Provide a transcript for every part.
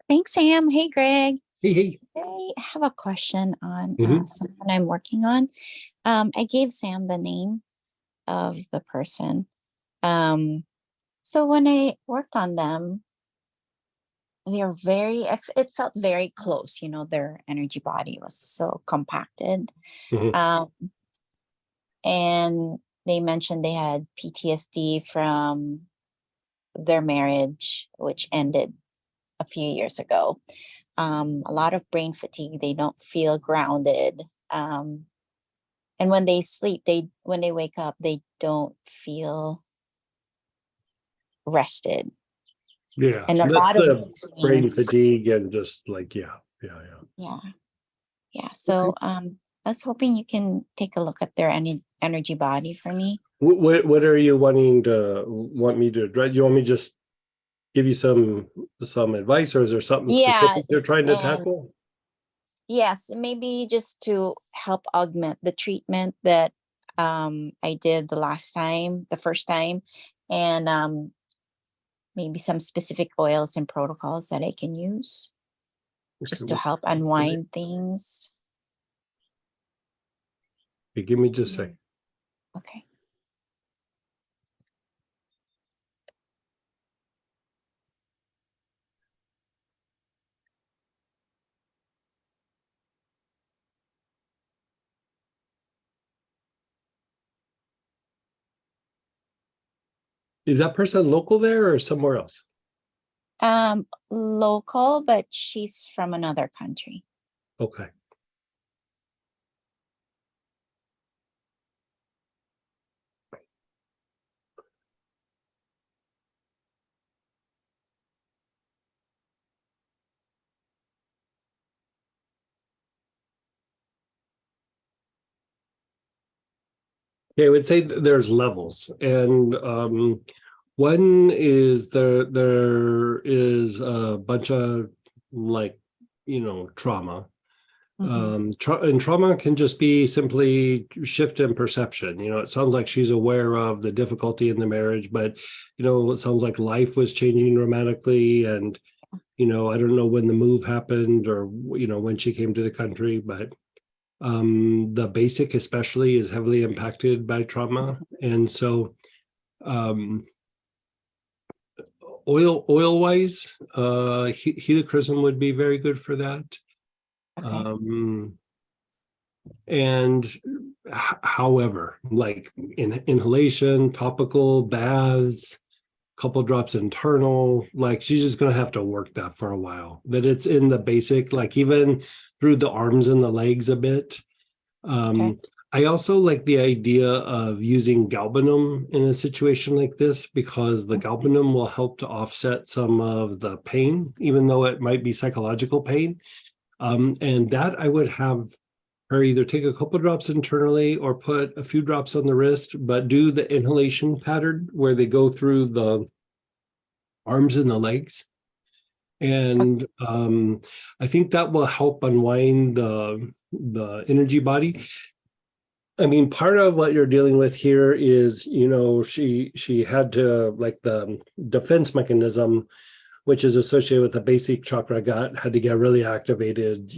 Thanks, Sam. Hey, Greg. Hey, hey. I have a question on Hmm. something I'm working on. I gave Sam the name of the person. Um, so when I worked on them, it felt very close. Their energy body was so compacted. Hmm. Um, and they mentioned they had PTSD from their marriage, which ended a few years ago. A lot of brain fatigue. They don't feel grounded. Um, and when they sleep, when they wake up, they don't feel rested. Yeah, And a that's lot of the mood brain swings. fatigue and just like, yeah. Yeah, yeah. Okay. So I was hoping you can take a look at their energy body for me. What are you want me to address? You want me to just give you some advice, or is there something Yeah, specific they're trying to and tackle? yes, maybe just to help augment the treatment that I did the first time, and maybe some specific oils and protocols that I can use Okay, just to help unwind things. give me just a second. Okay. Is that person local there or somewhere else? Local, but she's from another country. Okay. Okay, I would say there's levels, and one is there is a bunch of like trauma. Hmm. And trauma can just be simply shift in perception. It sounds like she's aware of the difficulty in the marriage, but it sounds like life was changing dramatically, and I don't know when the move happened or when she came to the country, but the basic especially is heavily impacted by trauma. And so um oil wise, helichrysum would be very good for that. Okay. um and however, like inhalation, topical, baths, couple drops internal, like she's just going to have to work that for a while, that it's in the basic, like even through the arms and the legs a bit. Okay. I also like the idea of using galbanum in a situation like this, because the galbanum will help to offset some of the pain, even though it might be psychological pain. And that I would have her either take a couple drops internally or put a few drops on the wrist, but do the inhalation pattern where they go through the arms and the legs. And I think that will help unwind the energy body. I mean, part of what you're dealing with here is, she had to, like, the defense mechanism, which is associated with the basic chakra gut, had to get really activated,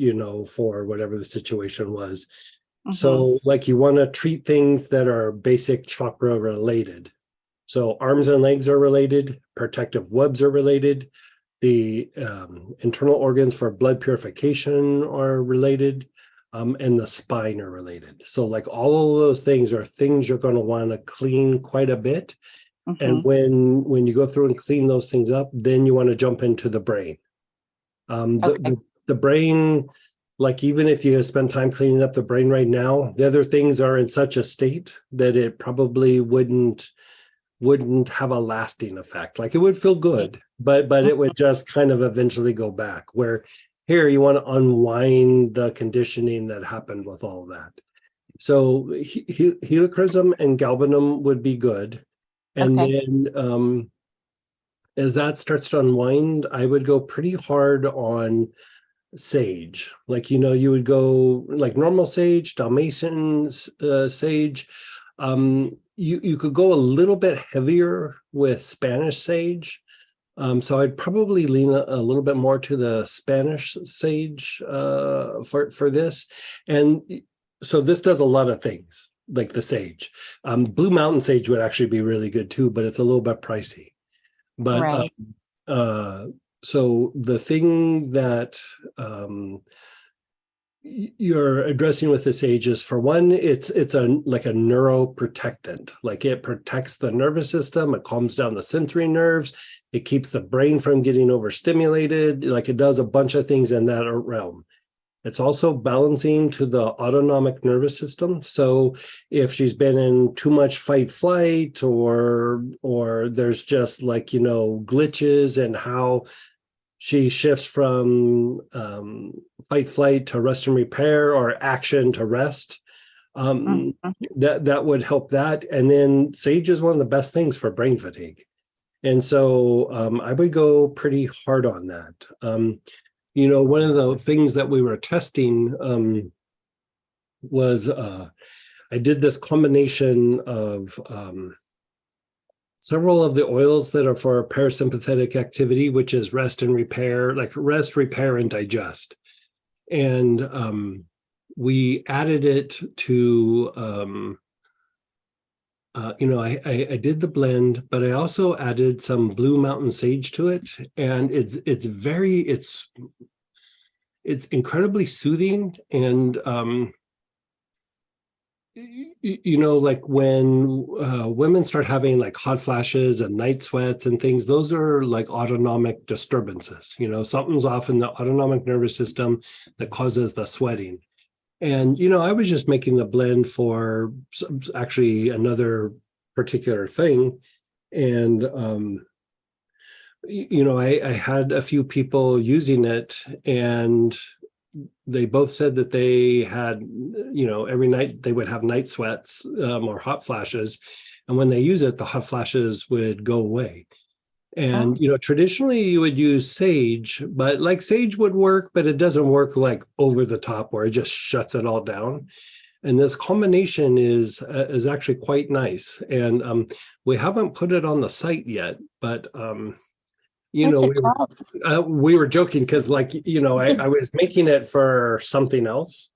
for whatever the situation was. Hmm. So, like, you want to treat things that are basic chakra related. So arms and legs are related, protective webs are related, the internal organs for blood purification are related, and the spine are related. So like all of those things are things you're going to want to clean quite a bit. And Hmm. when you go through and clean those things up, then you want to jump into the brain. Um, the, Okay. the, the brain, like even if you spend time cleaning up the brain right now, the other things are in such a state that it probably wouldn't have a lasting effect. Like it would feel good, but it would just kind of eventually go back. Where here you want to unwind the conditioning that happened with all of that. So helichrysum and galbanum would be good. And Okay. then as that starts to unwind, I would go pretty hard on sage. Like, you would go like normal sage, Dalmatian sage. You could go a little bit heavier with Spanish sage. So I'd probably lean a little bit more to the Spanish sage for this. And so this does a lot of things like the sage. Blue Mountain sage would actually be really good too, but it's a little bit pricey. But Right. uh, so the thing that you're addressing with the sage is, for one, it's a like a neuroprotectant. Like, it protects the nervous system, it calms down the sensory nerves, it keeps the brain from getting overstimulated. Like, it does a bunch of things in that realm. It's also balancing to the autonomic nervous system. So if she's been in too much fight flight, or there's just like, glitches in how she shifts from fight flight to rest and repair, or action to rest, Mhm. that would help that. And then sage is one of the best things for brain fatigue. And so I would go pretty hard on that. One of the things that we were testing was I did this combination of several of the oils that are for parasympathetic activity, which is rest and repair, like rest, repair, and digest. And we added it to, I did the blend, but I also added some Blue Mountain sage to it. And it's incredibly soothing. And like when women start having like hot flashes and night sweats and things, those are like autonomic disturbances. Something's off in the autonomic nervous system that causes the sweating. And I was just making the blend for actually another particular thing. And I had a few people using it, and they both said that they had, every night they would have night sweats or hot flashes. And when they use it, the hot flashes would go away. And, Oh. Traditionally you would use sage, but like sage would work, but it doesn't work like over the top where it just shuts it all down. And this combination is actually quite nice. And we haven't put it on the site yet, but What's it called? we were joking because, like, I was making it for something else,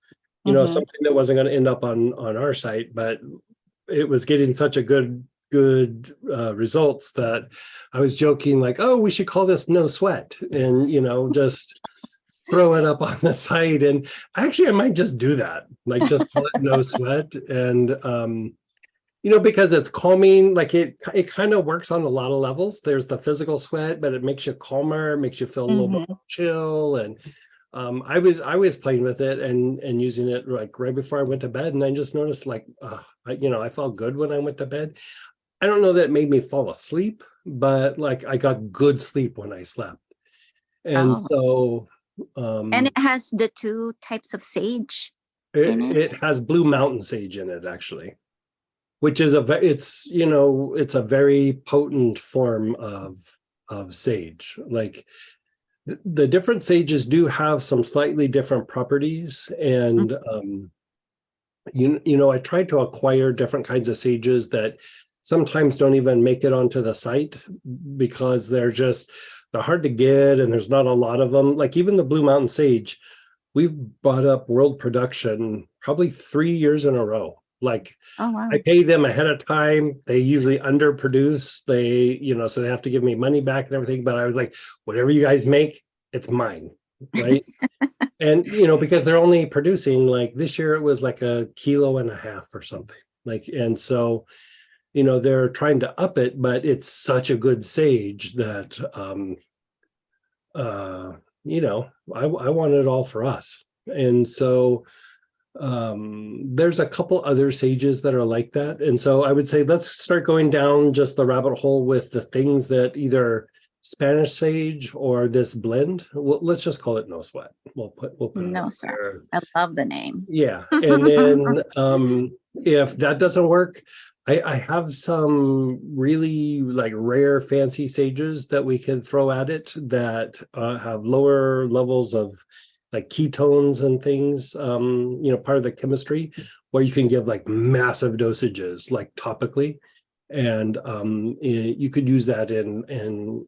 Hmm. something that wasn't going to end up on our site, but it was getting such a good results that I was joking, like, oh, we should call this No Sweat, and just throw it up on the site. And actually I might just do that, like just call it No Sweat. And because it's calming, like it kind of works on a lot of levels. There's the physical sweat, but it makes you calmer, makes you feel a little Hmm. more chill. And I was playing with it and using it like right before I went to bed, and I just noticed, like, I felt good when I went to bed. I don't know that it made me fall asleep, but like I got good sleep when I slept. And Oh, so and um it has the two types of sage in it, it. it has Blue Mountain sage in it, actually, which is it's a very potent form of sage. Like, the different sages do have some slightly different properties. And I tried to acquire different kinds of sages that sometimes don't even make it onto the site because they're hard to get, and there's not a lot of them. Like, even the Blue Mountain sage, we've bought up world production probably 3 years in a row. Like, Oh, I wow. pay them ahead of time. They usually underproduce. So they have to give me money back and everything. But I was like, whatever you guys make, it's mine, right? And because they're only producing, like, this year it was like 1.5 kilos or something. Like, and so they're trying to up it, but it's such a good sage that I want it all for us. And so there's a couple other sages that are like that. And so I would say let's start going down just the rabbit hole with the things that either Spanish sage or this blend. Well, let's just call it No Sweat. We'll put it No, up sir. there. I love the name. Yeah. And then if that doesn't work, I have some really like rare fancy sages that we can throw at it that have lower levels of like ketones and things, part of the chemistry, where you can give like massive dosages, like topically. And you could use that in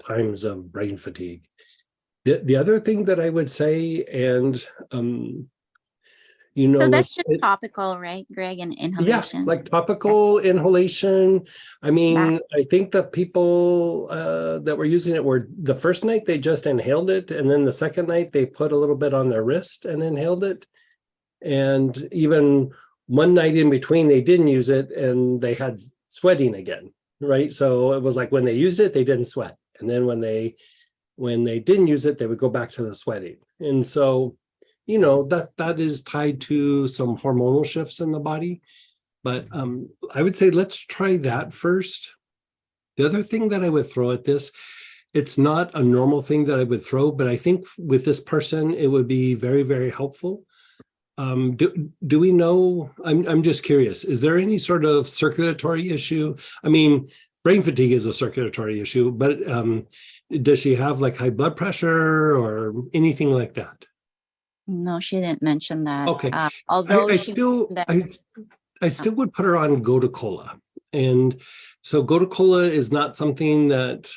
times of brain fatigue. The other thing that I would say, and you So know, that's just topical, right, Greg, and yeah, inhalation? like topical inhalation. I mean, I think the people that were using it were the first night they just inhaled it, and then the second night they put a little bit on their wrist and inhaled it. And even one night in between, they didn't use it and they had sweating again, right? So it was like when they used it, they didn't sweat. And then when they didn't use it, they would go back to the sweating. And so, you know, that is tied to some hormonal shifts in the body. But I would say let's try that first. The other thing that I would throw at this, it's not a normal thing that I would throw, but I think with this person, it would be very, very helpful. Do we know, I'm just curious, is there any sort of circulatory issue? I mean, brain fatigue is a circulatory issue, but does she have like high blood pressure or anything like that? No, she didn't mention that. Okay. Although I she still that I still would put her on Gotu-Kola. And so Gotu-Kola is not something that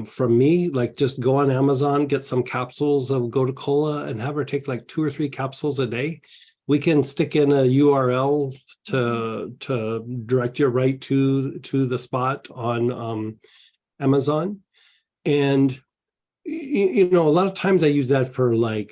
from me, like just go on Amazon, get some capsules of Gotu-Kola and have her take like 2 or 3 capsules a day. We can stick in a URL to direct you right to the spot on Amazon. And you know, a lot of times I use that for like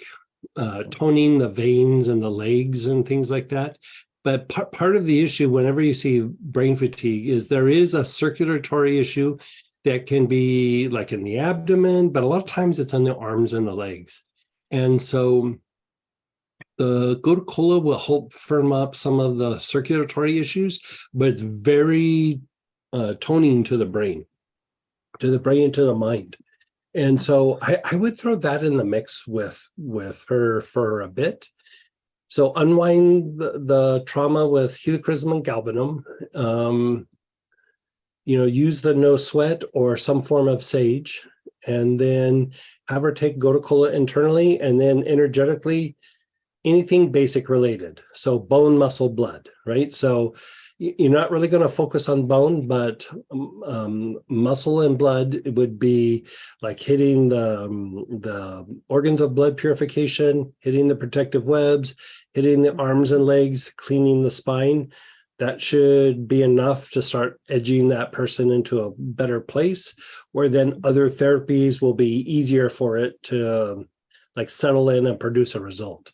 toning the veins and the legs and things like that. But part of the issue whenever you see brain fatigue is there is a circulatory issue that can be like in the abdomen, but a lot of times it's on the arms and the legs. And so the Gotu-Kola will help firm up some of the circulatory issues, but it's very toning to the brain and to the mind. And so I would throw that in the mix with her for a bit. So unwind the trauma with helichrysum and galbanum. You know, use the no sweat or some form of sage, and then have her take Gotu-Kola internally, and then energetically anything basic related. So bone, muscle, blood, right? So you're not really going to focus on bone, but muscle and blood, it would be like hitting the organs of blood purification, hitting the protective webs, hitting the arms and legs, cleaning the spine. That should be enough to start edging that person into a better place, where then other therapies will be easier for it to like settle in and produce a result.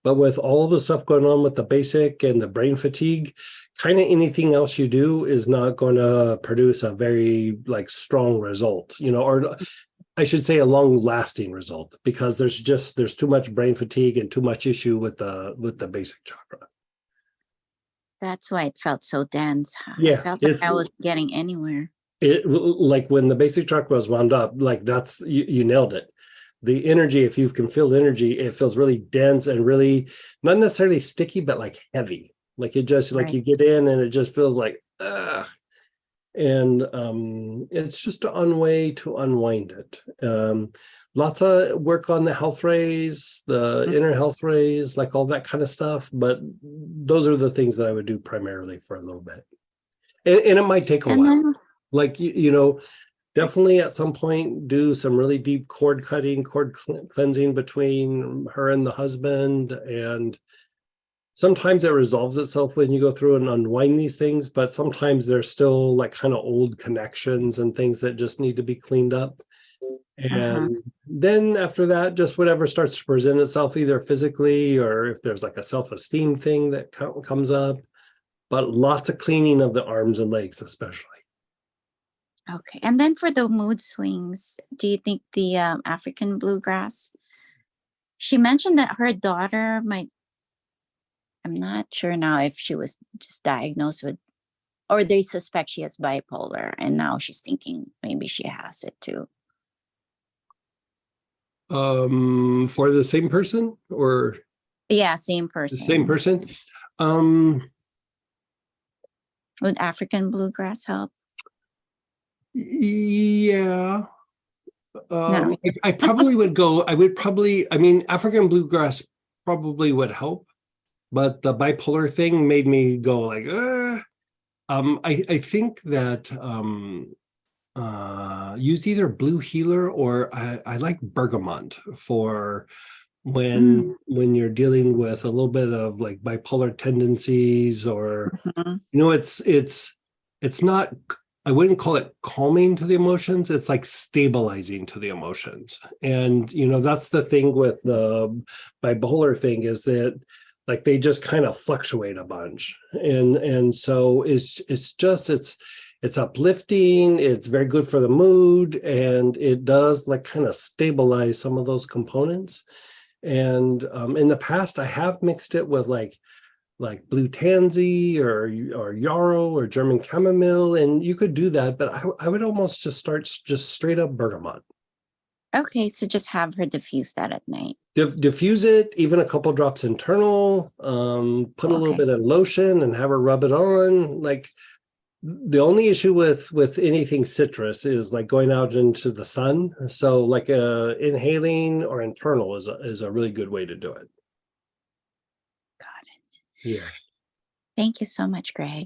But with all the stuff going on with the basic and the brain fatigue, kind of anything else you do is not going to produce a very like strong result, you know, or I should say a long lasting result, because there's too much brain fatigue and too much issue with the basic chakra. That's why it felt so dense. Yeah, I felt like I was getting anywhere. It like when the basic chakra was wound up, like that's you nailed it. The energy, if you can feel the energy, it feels really dense and really not necessarily sticky, but like heavy. Like it just like you get in and it just feels like and it's just a way to unwind it. Lots of work on the health rays, the inner health rays, like all that kind of stuff. But those are the things that I would do primarily for a little bit. And it might take a while. Like, you know, definitely at some point do some really deep cord cutting, cord cleansing between her and the husband. And sometimes it resolves itself when you go through and unwind these things, but sometimes there's still like kind of old connections and things that just need to be cleaned up. And then after that, just whatever starts to present itself, either physically or if there's like a self-esteem thing that comes up, but lots of cleaning of the arms and legs, especially. Okay. And then for the mood swings, do you think the African bluegrass, she mentioned that her daughter might, I'm not sure now if she was just diagnosed with, or they suspect she has bipolar, and now she's thinking maybe she has it too. For the same person or? Yeah, same person. The same person. Would African bluegrass help? Yeah. No. I probably would go, I mean, African bluegrass probably would help, but the bipolar thing made me go like, I think that use either blue healer or I like bergamot for Mm, when you're dealing with a little bit of like bipolar tendencies, or mhm. it's not, I wouldn't call it calming to the emotions, it's like stabilizing to the emotions. And that's the thing with the bipolar thing, is that like they just kind of fluctuate a bunch. And so it's uplifting, it's very good for the mood, and it does like kind of stabilize some of those components. And in the past, I have mixed it with like blue tansy or yarrow or German chamomile, and you could do that. But I would almost just start just straight up bergamot. Okay, so just have her diffuse that at night. Diffuse it, even a couple drops internal. Put a little Okay. bit of lotion and have her rub it on. Like the only issue with anything citrus is like going out into the sun. So like inhaling or internal is a really good way to do it. Got it. Yeah. Thank you so much, Greg.